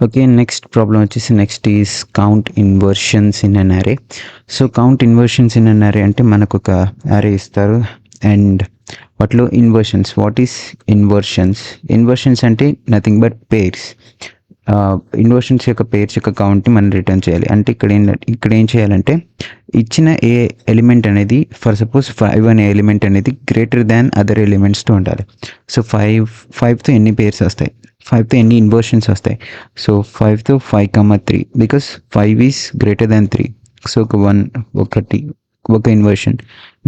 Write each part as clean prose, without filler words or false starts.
Okay. Next problem వచ్చేసి next is count inversions in an array. So count inversions in an array అంటే మనకొక array ఇస్తారు and వాటిలో inversions. What is inversions? Inversions అంటే nothing but pairs. Inversions యొక్క pairs యొక్క కౌంట్ని మనం రిటర్న్ చేయాలి. అంటే ఇక్కడ ఏం చేయాలంటే ఇచ్చిన ఏ ఎలిమెంట్ అనేది ఫర్ సపోజ్ 5 అనే ఎలిమెంట్ అనేది గ్రేటర్ దాన్ అదర్ ఎలిమెంట్స్తో ఉండాలి. సో 5తో ఎన్ని పేర్స్ వస్తాయి, 5తో ఎన్ని ఇన్వర్షన్స్ వస్తాయి? సో 5తో 5, 3 because 5 is greater than 3. So ఒక inversion.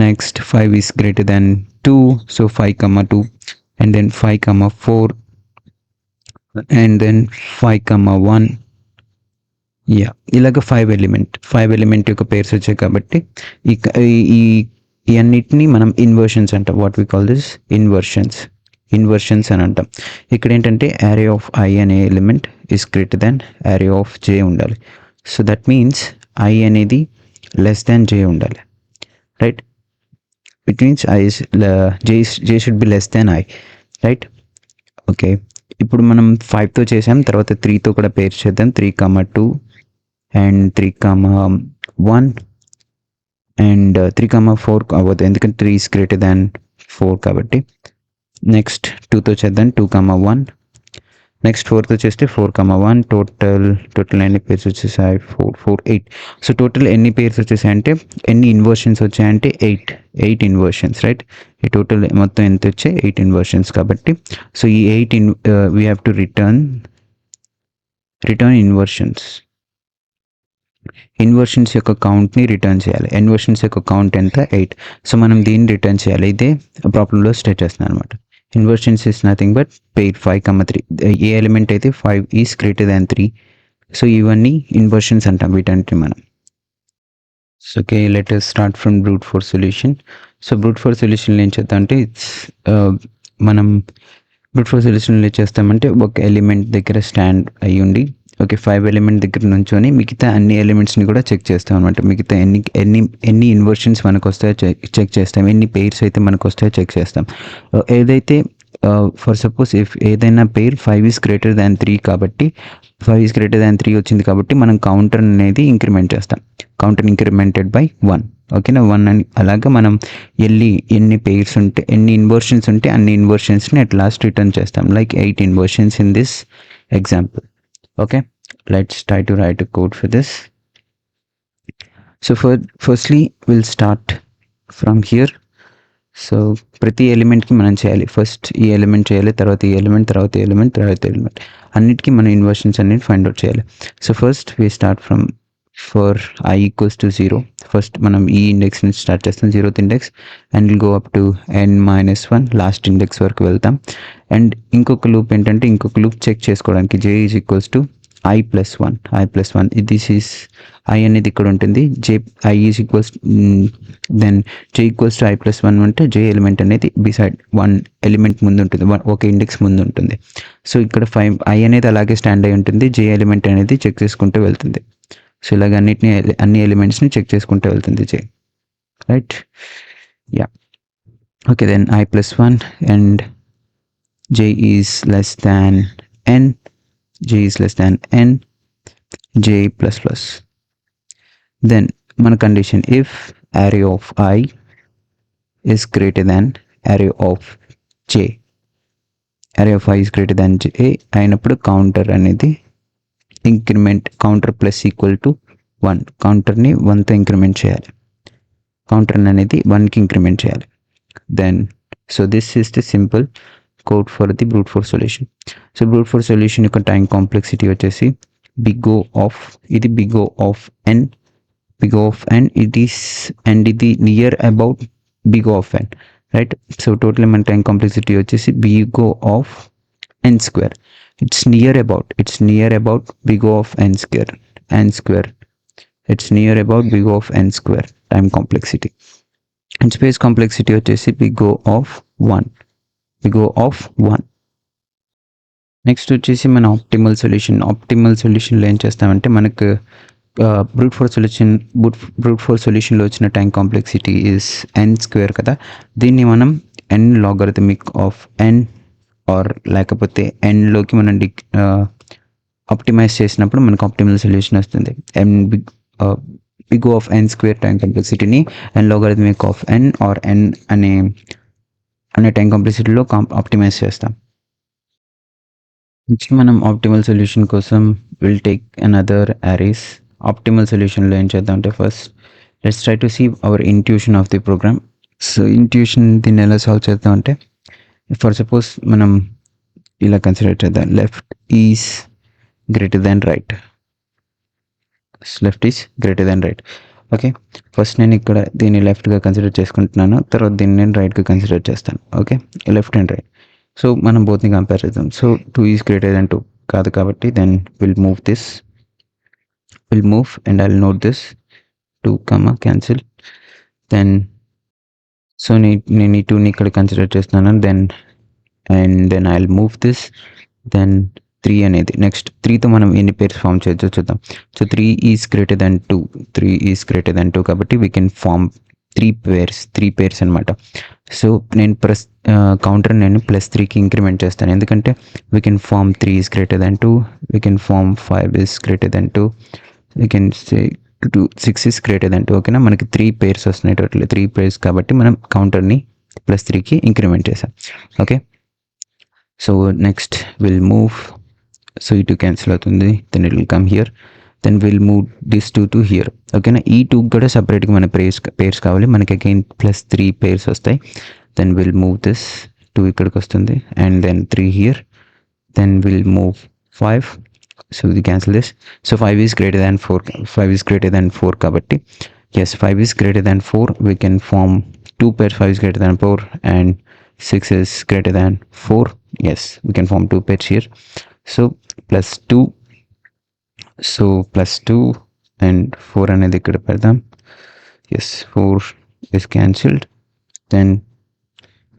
Next 5 is greater than 2, so 5, 2 and then 5, 4 and then 5, 1. Yeah ఇలాగ 5 ఎలిమెంట్ యొక్క పేర్స్ వచ్చాయి కాబట్టి ఈ ఈ అన్నిటిని మనం ఇన్వర్షన్స్ అంటాం. What we call this inversions అని అంటాం. ఇక్కడ ఏంటంటే array ఆఫ్ I అనే element is greater than array of J ఉండాలి. సో దట్ మీన్స్ I అనేది లెస్ దాన్ J ఉండాలి, right? It means J should be less than I, right? Okay, ఇప్పుడు మనం 5తో చేసాం, తర్వాత 3తో కూడా పేర్ చేద్దాం. 3, 2 అండ్ 3, 1 అండ్ 3, 4 అవ్వదు ఎందుకంటే 3 ఈస్ గ్రేటర్ దాన్ 4 కాబట్టి. నెక్స్ట్ 2తో చేద్దాం. 2, 1 నెక్స్ట్ 4తో చేస్తే 4, 1 టోటల్ ఎన్ని పేర్స్ వచ్చేసాయి? 8. సో టోటల్ ఎన్ని పేర్స్ వచ్చేసాయంటే, ఎన్ని ఇన్వర్షన్స్ వచ్చాయంటే 8 ఇన్వర్షన్స్, రైట్? ఈ టోటల్ మొత్తం ఎంత వచ్చాయి? 8 ఇన్వర్షన్స్ కాబట్టి సో ఈ 8 we have to return inversions యొక్క కౌంట్ని రిటర్న్ చేయాలి. ఇన్వర్షన్స్ యొక్క కౌంట్ ఎంత? 8. సో మనం దీన్ని రిటర్న్ చేయాలి. ఇదే ప్రాబ్లంలో స్టేట్ చేస్తున్నాను అనమాట. Inversions is nothing but pair 5, 3. ఏ ఎలిమెంట్ అయితే 5 ఈజ్ గ్రేటర్ దాన్ 3. సో ఇవన్నీ ఇన్వర్షన్స్ అంటాం వీటంటే మనం. So okay, let us start from brute force solution. So brute force సొల్యూషన్లో ఏం చేద్దాం అంటే మనం బ్రూట్ ఫోర్స్ సొల్యూషన్లో ఏం చేస్తామంటే ఒక ఎలిమెంట్ దగ్గర స్టాండ్ అయ్యి ఉండి, ఓకే, 5 ఎలిమెంట్ దగ్గర నుంచొని మిగతా అన్ని ఎలిమెంట్స్ని కూడా చెక్ చేస్తాం అనమాట. మిగతా ఎన్ని ఇన్వర్షన్స్ మనకు వస్తాయో చెక్ చేస్తాం, ఎన్ని పెయిర్స్ అయితే మనకు వస్తాయో చెక్ చేస్తాం. ఏదైతే ఫర్ సపోజ్ ఇఫ్ ఏదైనా పెయిర్ 5 ఈజ్ గ్రేటర్ దాన్ 3 కాబట్టి 5 ఈజ్ గ్రేటర్ దాన్ 3 వచ్చింది కాబట్టి మనం కౌంటర్ అనేది ఇంక్రిమెంట్ చేస్తాం. కౌంటర్ ఇంక్రిమెంటెడ్ బై 1, ఓకేనా? 1 అని అలాగా మనం ఎన్ని పెయిర్స్ ఉంటే, ఎన్ని ఇన్వర్షన్స్ ఉంటే అన్ని ఇన్వర్షన్స్ని అట్ లాస్ట్ రిటర్న్ చేస్తాం. Like 8 inversions in this example. Okay, let's try to write a code for this. So firstly we'll start from here. So ప్రతి ఎలిమెంట్కి మనం చేయాలి. ఫస్ట్ ఈ ఎలిమెంట్ చేయాలి, తర్వాత ఈ ఎలిమెంట్, తర్వాత ఈ ఎలిమెంట్, తర్వాత ఎలిమెంట్, అన్నిటికీ మనం ఇన్వర్షన్స్ అన్నిటి ఫైండ్ అవుట్ చేయాలి. So first we start from for I equals to 0. First మనం ఈ ఇండెక్స్ నుంచి స్టార్ట్ చేస్తాం, 0th index, and will go up to n-1 last index వరకు వెళ్తాం. అండ్ ఇంకొక లూప్ ఏంటంటే, ఇంకొక లూప్ చెక్ చేసుకోవడానికి J is equals to I+1. This is I అనేది ఇక్కడ ఉంటుంది. I is equals then J equals to I+1 అంటే J ఎలిమెంట్ అనేది బిసైడ్ 1 ఎలిమెంట్ ముందు ఉంటుంది, ఒక ఇండెక్స్ ముందు ఉంటుంది. సో ఇక్కడ I అనేది అలాగే స్టాండ్ అయి ఉంటుంది, J ఎలిమెంట్ అనేది చెక్ చేసుకుంటూ వెళ్తుంది. సో ఇలాగ అన్ని ఎలిమెంట్స్ని చెక్ చేసుకుంటూ వెళ్తుంది J, right? Yeah, okay, then I+1 and J is less than N, J is less than N, J plus plus. Then మన condition, if array of I is greater than array of J, array of I is greater than J అయినప్పుడు counter అనేది increment, counter plus equal to 1, కౌంటర్ని 1తో increment చేయాలి, counter అనేది 1కి increment చేయాలి. Then so this is the simple code for the brute force solution. So brute force solution యొక్క time complexity వచ్చేసి big O of n it is, and ఇది near about big O of n, right? So total మన time complexity వచ్చేసి big O of n². It's near about big O of n². It's near about big O of n² time complexity. And space complexity వచ్చేసి big O of 1. Next వచ్చేసి మన optimal సొల్యూషన్లో ఏం చేస్తామంటే, మనకు brute force సొల్యూషన్లో వచ్చిన time complexity is n² కదా. దీన్ని మనం n logarithmic of n or లేకపోతే nలోకి మనం ఆప్టిమైజ్ చేసినప్పుడు మనకు ఆప్టిమల్ సొల్యూషన్ వస్తుంది. And big of n square time కాంప్లెక్సిటీని and logarithmic of n or n అనే టైం కాంప్లెక్సిటీలో ఆప్టిమైజ్ చేస్తాం. నెక్స్ట్ మనం ఆప్టిమల్ సొల్యూషన్ కోసం will take another arrays. Optimal సొల్యూషన్లో ఏం చేద్దాం అంటే first let's try to see our intuition of the program. So intuition దీన్ని ఎలా సాల్వ్ చేద్దాం అంటే ఫర్ సపోజ్ మనం ఇలా కన్సిడర్ చేద్దాం, left is greater than right. Left is greater than right. Okay, first నేను ఇక్కడ దీన్ని లెఫ్ట్గా కన్సిడర్ చేసుకుంటున్నాను, తర్వాత దీన్ని నేను రైట్గా కన్సిడర్ చేస్తాను. Okay, left and right. So మనం బోత్ని కంపేర్ చేద్దాం. సో 2 ఈజ్ గ్రేటర్ దాన్ 2 కాదు కాబట్టి then will move this, will move and I will note this 2, cancel. Then so నేను ఈ 2ని ఇక్కడ కన్సిడర్ చేస్తున్నాను. Then I will move this. Then 3 అనేది నెక్స్ట్ 3తో మనం ఎన్ని పేర్స్ ఫామ్ చేయొచ్చో చూద్దాం. So 3 is greater than 2, 3 is greater than 2 కాబట్టి వీ కెన్ ఫామ్ 3 పేర్స్ అనమాట. సో నేను కౌంటర్ నేను +3కి ఇంక్రిమెంట్ చేస్తాను, ఎందుకంటే we can form 3 is greater than 2, we can form 5 is greater than 2, we can say 6 is greater than 2. ఓకేనా, మనకి 3 pairs వస్తున్నాయి, టోటల్ 3 పేర్స్ కాబట్టి మనం కౌంటర్ని +3కి ఇంక్రిమెంట్ చేసాం. Okay, so next will move. So ఈ 2 క్యాన్సిల్ అవుతుంది, then it will come here. Then will move this 2 to here. ఓకేనా, ఈ 2 కూడా సపరేట్గా మన పేర్స్ కావాలి, మనకి అగైన్ +3 పేర్స్ వస్తాయి. దెన్ విల్ మూవ్ దిస్ 2 ఇక్కడికి వస్తుంది and then 3 here. Then will move 5. So ఇది cancel this. So 5 is greater than 4, 5 is greater than 4 కాబట్టి yes 5 is greater than 4, we can form 2 pairs. 5 is greater than 4 and 6 is greater than 4. Yes, we can form 2 pairs here. So +2, so +2 and 4 అనేది ఇక్కడ పెడదాం. Yes, 4 is cancelled. Then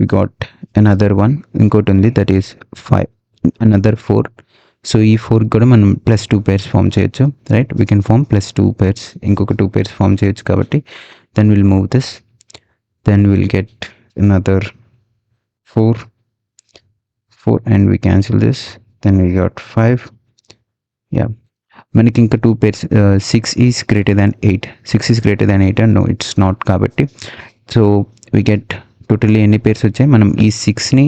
we got another one, ఇంకోటి ఉంది, that is 5, another 4. So ఈ 4 కూడా మనం +2 pairs form చేయొచ్చు, right? We can form +2 pairs, ఇంకొక 2 pairs ఫామ్ చేయొచ్చు కాబట్టి then will move this. Then we'll get another 4 and we cancel this. Then we got 5. Yeah, మనకి ఇంకా 2 pairs. 6 is greater than 8, 6 is greater than 8 and no it's not కాబట్టి so we get totally ఎన్ని pairs వచ్చాయి, మనం ఈ 6ని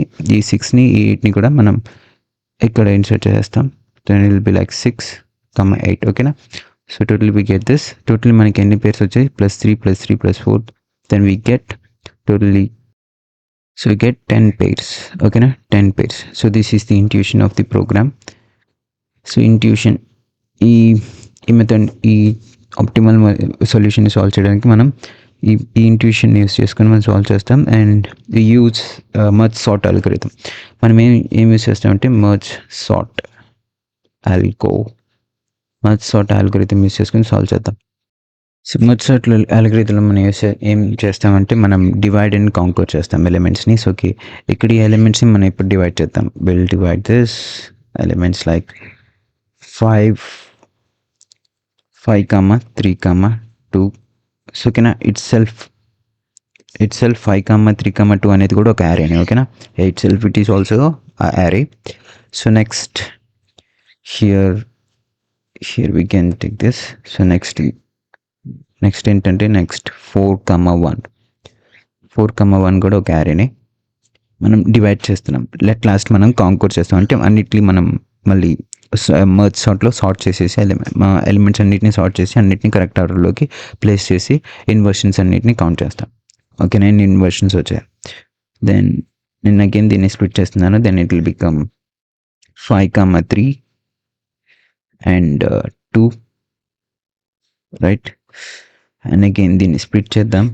ఈ 8ని కూడా మనం ఇక్కడ ఇన్సర్ట్ చేస్తాం. Then it will be like 6, 8. ఓకేనా, so totally we get this. Totally మనకి ఎన్ని పేర్స్ వచ్చాయి, +3 +3 +4. Then we get totally, so we get 10 pairs. Okay na, 10 pairs. So this is the intuition of the program. So intuition ఈ method, ఈ optimal solution solve చేయడానికి మనం ఈ intuition use చేసుకొని మనం సాల్వ్ చేస్తాం. And use merge sort algorithm. మనం ఏం యూస్ చేస్తామంటే మర్జ్ సార్ట్ అల్గోరిథం యూస్ చేసుకొని సాల్వ్ చేద్దాం. సో మర్జ్ సార్ట్ అల్గోరిథంలో మనం ఏం చేస్తామంటే మనం డివైడ్ అండ్ కాంకర్ చేస్తాం ఎలిమెంట్స్ని. సో ఇక్కడ ఈ ఎలిమెంట్స్ని మనం ఇప్పుడు డివైడ్ చేద్దాం. Will divide this elements like 5, 3, 2. So ఓకేనా, ఇట్ సెల్ఫ్ 5, 3, 2 అనేది కూడా ఒక యారేనే. ఓకేనా, it self it is also array. So next here we can take this. So next ఏంటంటే నెక్స్ట్ 4, 1 కూడా ఒక యారేనే మనం డివైడ్ చేస్తున్నాం. లాస్ట్ మనం కాంకర్ చేస్తాం, అంటే అన్నిటిని మనం మళ్ళీ మర్జ్ సార్ట్లో సార్ట్ చేసేసి ఎలిమెంట్స్ అన్నిటిని సార్ట్ చేసి అన్నిటిని కరెక్ట్ ఆర్డర్లోకి ప్లేస్ చేసి ఇన్వర్షన్స్ అన్నిటిని కౌంట్ చేస్తాం. ఓకే, నేను ఇన్వర్షన్స్ వచ్చాయి. దెన్ నేను అగైన్ దీన్ని స్ప్లిట్ చేస్తున్నాను. Then it will become 5, 3 and 2, right? And again దీన్ని స్ప్లిట్ చేద్దాం.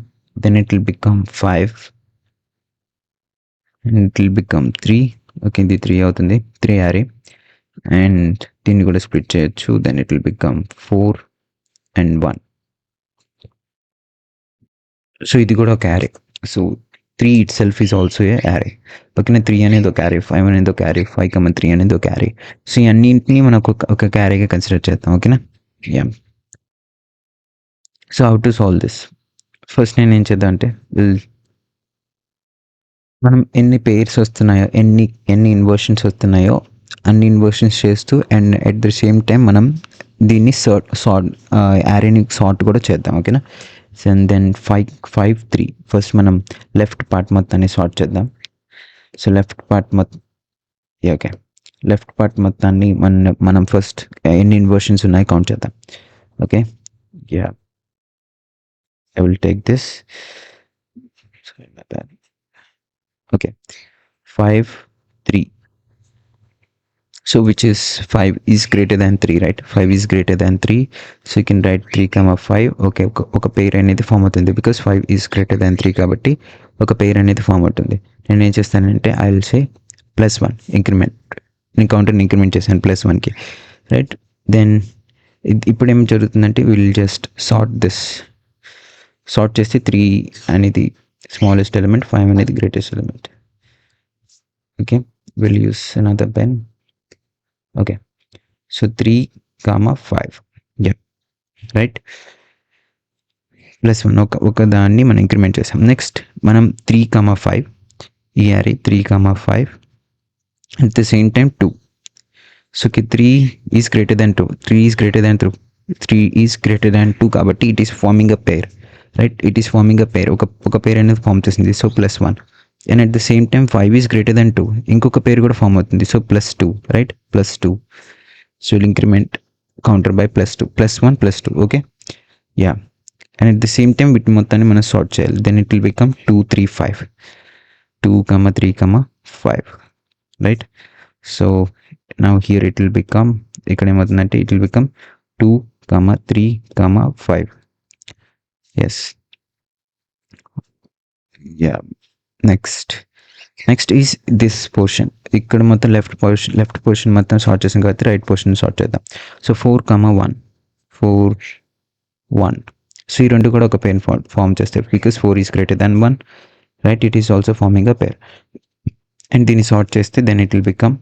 Then it will become 5 and it will become 3. Okay, ఇది 3 అవుతుంది, 3 యారీ. అండ్ దీన్ని కూడా స్ప్లిట్ చేయొచ్చు. Then it will become 4 and 1. So ఇది కూడా ఒక array. So 3 itself is also a array. పక్కన 3 అనేది ఒక యారీ, 5 అనేది ఒక యారీ, 5, 3 అనేది ఒక యారీ. సో ఈ అన్నింటినీ మనం ఒక క్యారీగా కన్సిడర్ చేద్దాం. ఓకేనా, yeah. So how to solve this? First నేను ఏం చేద్దాం అంటే మనం ఎన్ని పేర్స్ వస్తున్నాయో, ఎన్ని ఇన్వర్షన్స్ వస్తున్నాయో అన్ని ఇన్వర్షన్స్ చేస్తూ and at the same time మనం దీన్ని సార్ట్ యారేని సార్ట్ కూడా చేద్దాం. ఓకేనా. అండ్ దెన్ 5 3 ఫస్ట్ మనం లెఫ్ట్ పార్ట్ మొత్తాన్ని సార్ట్ చేద్దాం. So left part okay, left part మొత్తాన్ని మనం ఫస్ట్ ఎన్ని ఇన్వర్షన్స్ ఉన్నాయి కౌంట్ చేద్దాం. Okay, yeah, I will take this. Okay, 5 3. So which is 5 is greater than 3, right? 5 is greater than 3. So you can write 3 comma 5. Okay, ఒక pair అనేది form అవుతుంది because 5 is greater than 3 కాబట్టి ఒక pair అనేది form అవుతుంది. నేను ఏం చేస్తానంటే ఐ విల్ సే +1 ఇంక్రిమెంట్. నేను కౌంటర్ని ఇంక్రిమెంట్ చేశాను +1కి, రైట్. దెన్ ఇప్పుడు ఏం జరుగుతుందంటే విల్ జస్ట్ సార్ట్ చేస్తే 3 అనేది స్మాలెస్ట్ ఎలిమెంట్, 5 అనేది greatest element. Okay, will use another pen. Okay, so 3 comma 5, yeah, right. +1 ఒక దాన్ని మనం ఇంక్రిమెంట్ చేసాం. నెక్స్ట్ మనం 3 comma 5 ఈ యారీ 3 comma 5 at the same time 2. So 3 is greater than 2, 3 is greater than 2, 3 is greater than 2 కాబట్టి it is forming a pair, right. It is forming a pair, ఒక pair అనేది ఫామ్ చేసింది. So +1 and at the same time 5 is greater than 2, ఇంకొక pair కూడా form అవుతుంది. So +2, right, +2. So will increment counter by +2, +1 +2. Okay, yeah. And at the same time వీటి మొత్తాన్ని మనం sort చేయాలి. Then it will become 2 3 5, 2 3 5, right. So now here it will become, ఇక్కడ ఏమవుతుందంటే it will become 2 3 5. Yes, yeah. Next is this portion. ఇక్కడ మొత్తం left portion మొత్తం sort చేసాం కాబట్టి రైట్ పోర్షన్ సార్ట్ చేద్దాం. సో 4 1, 4 1. సో ఈ రెండు కూడా ఒక పేర్ ఫామ్ చేస్తాయి because 4 is greater than 1, right. It is also forming a pair. And దీన్ని సార్ట్ చేస్తే then it will become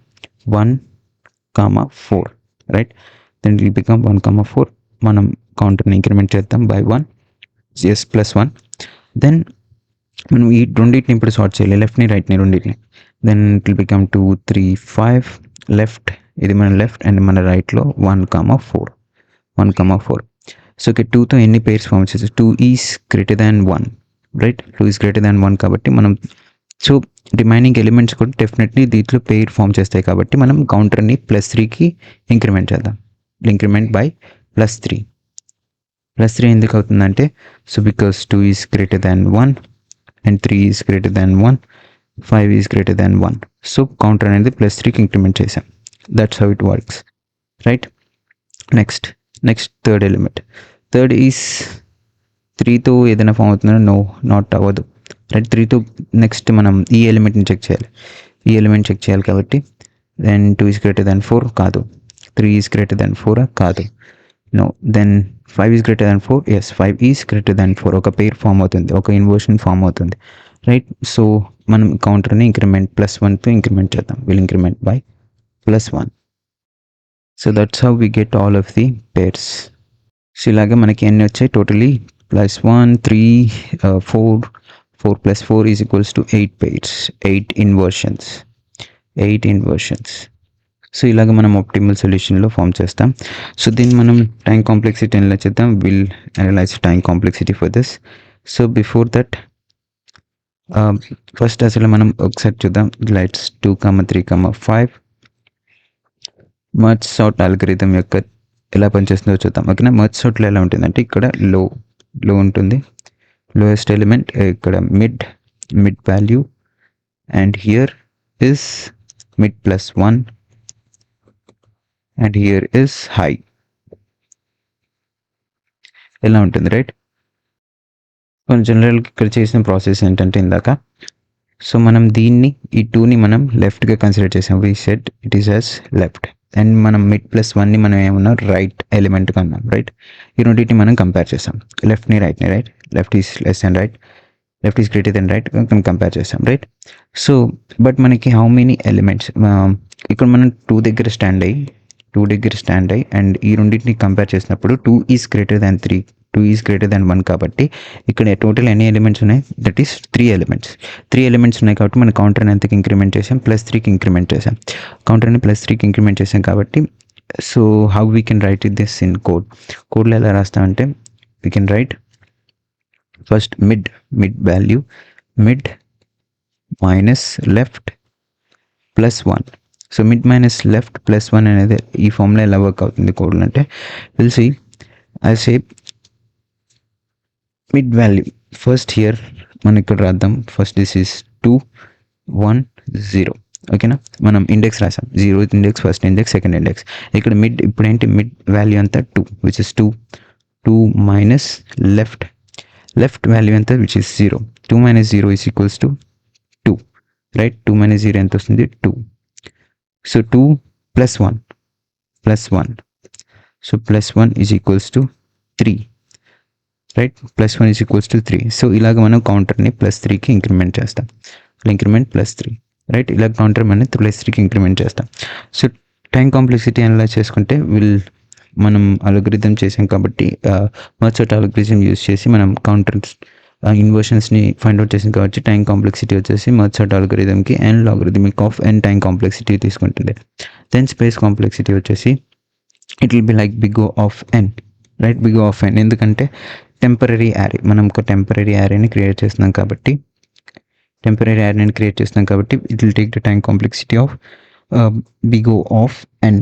1 4, right. Then it will become 1 4. మనం కౌంటర్ని ఇంక్రిమెంట్ చేద్దాం బై 1, ఎస్, +1. దెన్ మనం ఈ రెండింటిని ఇప్పుడు సార్ట్ చేయాలి, లెఫ్ట్ని రైట్ని రెండింటిని. Then it will become 2 3 5 left, ఇది మన లెఫ్ట్, అండ్ మన రైట్లో 1 4. సో ఇక్కడ 2తో ఎన్ని పేర్స్ ఫామ్ చేస్తాయి? 2 is greater than 1, right. 2 is greater than 1 కాబట్టి మనం, సో రిమైనింగ్ ఎలిమెంట్స్ కూడా డెఫినెట్లీ దీంట్లో పేర్ ఫామ్ చేస్తాయి కాబట్టి మనం కౌంటర్ని +3కి ఇంక్రిమెంట్ చేద్దాం. Increment by +3. +3 ఎందుకు అవుతుందంటే, so because 2 is greater than 1 and 3 is greater than 1, 5 is greater than 1. So counter అనేది +3కి ఇంక్రిమెంట్ చేసాం. That's how it works, right. Next third element. Third is 3తో ఏదైనా ఫామ్ అవుతుందో? నో, నాట్ అవ్వదు, రైట్. 3తో నెక్స్ట్ మనం ఈ ఎలిమెంట్ని చెక్ చేయాలి కాబట్టి దెన్ 2 ఈజ్ గ్రేటర్ దాన్ 4 కాదు, 3 ఈజ్ గ్రేటర్ దాన్ 4 కాదు, no. Then 5 is greater than 4, yes, 5 is greater than 4. ఒక పేర్ ఫామ్ అవుతుంది, ఒక ఇన్వర్షన్ ఫామ్ అవుతుంది, రైట్. సో మనం కౌంటర్ని ఇంక్రిమెంట్ +1తో ఇంక్రిమెంట్ చేద్దాం. Will increment by +1. So that's how we get all of the pairs. So ఇలాగే మనకి ఎన్ని వచ్చాయి totally? +1 3 4 4 + 4 is equals to 8 pairs, 8 inversions. So ఇలాగ మనం ఆప్టిమల్ సొల్యూషన్లో ఫామ్ చేస్తాం. సో దీన్ని మనం టైం కాంప్లెక్సిటీ ఎలా చేద్దాం? Will analyse time complexity for this. So before that first అసలు మనం ఒకసారి చూద్దాం. లైట్స్ 2 3 5 మర్జ్ సార్ట్ అల్గోరిథం యొక్క ఎలా పనిచేస్తుందో చూద్దాం. ఓకేనా. మర్జ్ సార్ట్లో ఎలా ఉంటుందంటే ఇక్కడ లో ఉంటుంది, లోయెస్ట్ ఎలిమెంట్, ఇక్కడ mid value, and here is mid +1 and here is high. ఎలా ఉంటుంది, రైట్. కొన్ని జనరల్ ఇక్కడ చేసిన ప్రాసెస్ ఏంటంటే ఇందాక, సో మనం దీన్ని ఈ 2ని మనం లెఫ్ట్గా కన్సిడర్ చేసాం. We set it is as left, and మనం మిడ్ +1ని మనం ఏమన్నా రైట్ ఎలిమెంట్ కన్నాం, రైట్. ఈ రెండింటిని మనం కంపేర్ చేసాం, లెఫ్ట్ని రైట్ని, right. Left is less and right, left is greater then right compare చేసాం, రైట్. సో బట్ మనకి హౌ మెనీ ఎలిమెంట్స్, ఇక్కడ మనం 2 దగ్గర స్టాండ్ అయ్యి అండ్ ఈ రెండింటిని కంపేర్ చేసినప్పుడు 2 is greater than 3 2 is greater than 1 కాబట్టి ఇక్కడ టోటల్ ఎన్ని ఎలిమెంట్స్ ఉన్నాయి, దట్ ఈస్ 3 ఎలిమెంట్స్. 3 ఎలిమెంట్స్ ఉన్నాయి కాబట్టి మన కౌంటర్ని ఎంతకి ఇంక్రిమెంట్ చేసాం, +3కి ఇంక్రిమెంట్ చేసాం. కౌంటర్ని +3కి ఇంక్రిమెంట్ చేసాం కాబట్టి so how we can write it this in కోడ్లో ఎలా రాస్తామంటే we can write first mid value mid minus left +1. So mid minus left +1 అనేది ఈ ఫామ్లో ఎలా వర్క్ అవుతుంది కోడ్లో అంటే will see I say mid value first here మనం ఇక్కడ రాద్దాం. First this is 2 1 0. ఓకేనా, మనం ఇండెక్స్ రాసాం, 0th index, first index, second index. ఇక్కడ మిడ్ ఇప్పుడు ఏంటి, మిడ్ వాల్యూ అంతా 2 which is 2 minus left value ఎంత which is 0. 2 minus 0 is equals to 2, right. 2 minus 0 ఎంత వస్తుంది, 2. So 2 + 1 so +1 is equals to 3, right. +1 is equals to 3. So ఇలాగ మనం కౌంటర్ని +3కి ఇంక్రిమెంట్ చేస్తాం. Increment +3, right. ఇలా కౌంటర్ మనం +3కి ఇంక్రిమెంట్ చేస్తాం. సో టైం కాంప్లెక్సిటీ అనలైజ్ చేసుకుంటే మనం అల్గోరిథం చేసాం కాబట్టి మర్చర్ట్ అల్గోరిథం యూజ్ చేసి మనం కౌంటర్స్ ఇన్వర్షన్స్ని ఫైండ్ అవుట్ చేసాం కాబట్టి టైం కాంప్లెక్సిటీ వచ్చేసి మర్చర్ట్ అల్గోరిథంకి n logarithmic of n time complexity తీసుకుంటుంది. దెన్ స్పేస్ కాంప్లెక్సిటీ వచ్చేసి it will be like big O of n, right. Big O of n ఎందుకంటే టెంపరరీ యారే, మనం ఒక టెంపరరీ యారేని క్రియేట్ చేస్తున్నాం కాబట్టి it will take the time complexity of big O of n.